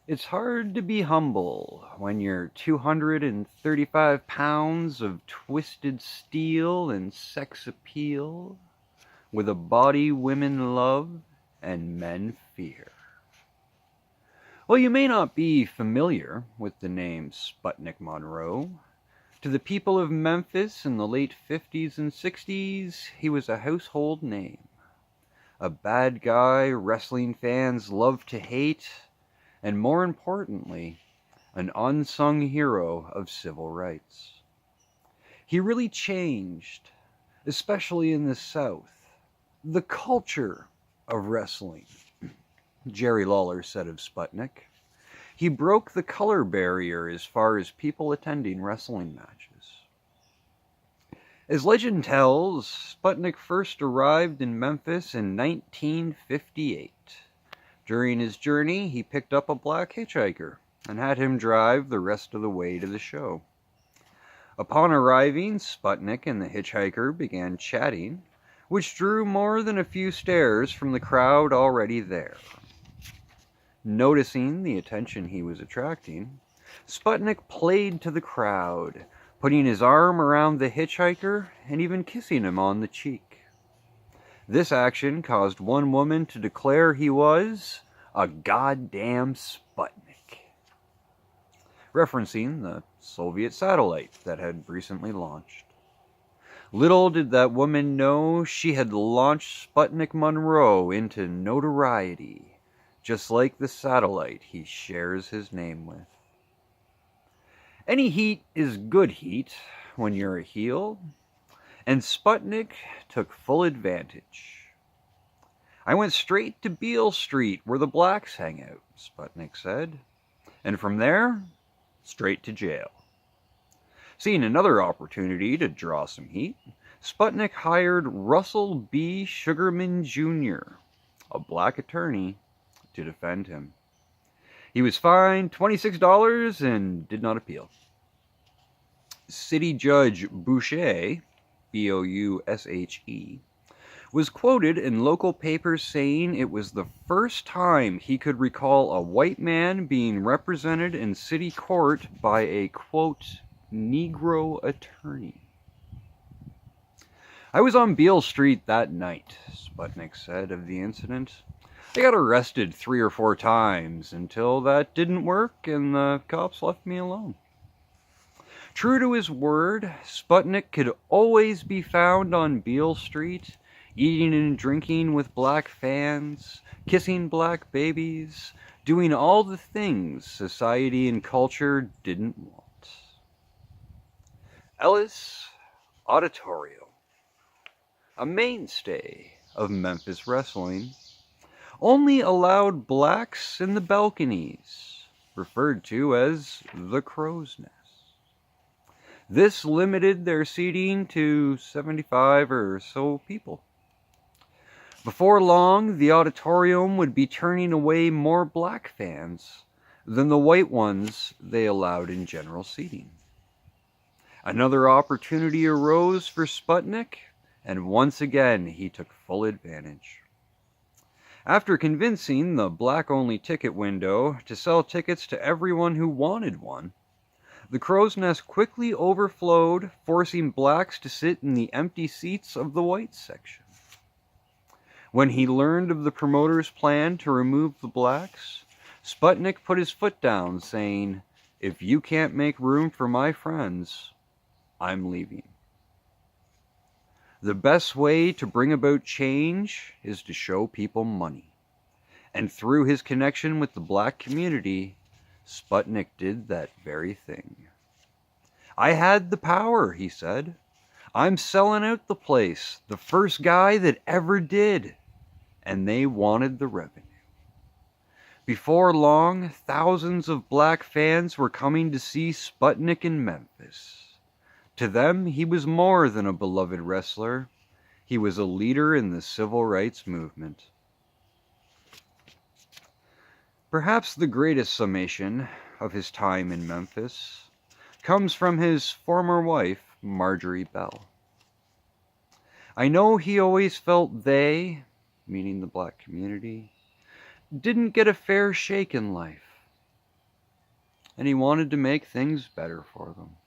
It's hard to be humble when you're 235 pounds of twisted steel and sex appeal, with a body women love and men fear. Well, you may not be familiar with the name Sputnik Monroe. To the people of Memphis in the late 50s and 60s, he was a household name. A bad guy wrestling fans loved to hate, and more importantly, an unsung hero of civil rights. He really changed, especially in the South, the culture of wrestling. Jerry Lawler said of Sputnik, he broke the color barrier as far as people attending wrestling matches. As legend tells, Sputnik first arrived in Memphis in 1958. During his journey, he picked up a black hitchhiker and had him drive the rest of the way to the show. Upon arriving, Sputnik and the hitchhiker began chatting, which drew more than a few stares from the crowd already there. Noticing the attention he was attracting, Sputnik played to the crowd, putting his arm around the hitchhiker and even kissing him on the cheek. This action caused one woman to declare he was a goddamn Sputnik, referencing the Soviet satellite that had recently launched. Little did that woman know she had launched Sputnik Monroe into notoriety, just like the satellite he shares his name with. Any heat is good heat when you're a heel, and Sputnik took full advantage. I went straight to Beale Street where the blacks hang out, Sputnik said, and from there, straight to jail. Seeing another opportunity to draw some heat, Sputnik hired Russell B. Sugarman Jr., a black attorney, to defend him. He was fined $26 and did not appeal. City Judge Boucher, Boushe, was quoted in local papers saying it was the first time he could recall a white man being represented in city court by a, quote, Negro attorney. I was on Beale Street that night, Sputnik said of the incident. I got arrested 3 or 4 times until that didn't work and the cops left me alone. True to his word, Sputnik could always be found on Beale Street, eating and drinking with black fans, kissing black babies, doing all the things society and culture didn't want. Ellis Auditorium, a mainstay of Memphis wrestling, only allowed blacks in the balconies, referred to as the Crow's Nest. This limited their seating to 75 or so people. Before long, the auditorium would be turning away more black fans than the white ones they allowed in general seating. Another opportunity arose for Sputnik, and once again he took full advantage. After convincing the black-only ticket window to sell tickets to everyone who wanted one, the Crow's Nest quickly overflowed, forcing blacks to sit in the empty seats of the white section. When he learned of the promoter's plan to remove the blacks, Sputnik put his foot down, saying, "If you can't make room for my friends, I'm leaving." The best way to bring about change is to show people money. And through his connection with the black community, Sputnik did that very thing. "I had the power," he said. "I'm selling out the place, the first guy that ever did." And they wanted the revenue. Before long, thousands of black fans were coming to see Sputnik in Memphis. To them, he was more than a beloved wrestler. He was a leader in the civil rights movement. Perhaps the greatest summation of his time in Memphis comes from his former wife, Marjorie Bell. "I know he always felt they," meaning the black community, "didn't get a fair shake in life. and he wanted to make things better for them.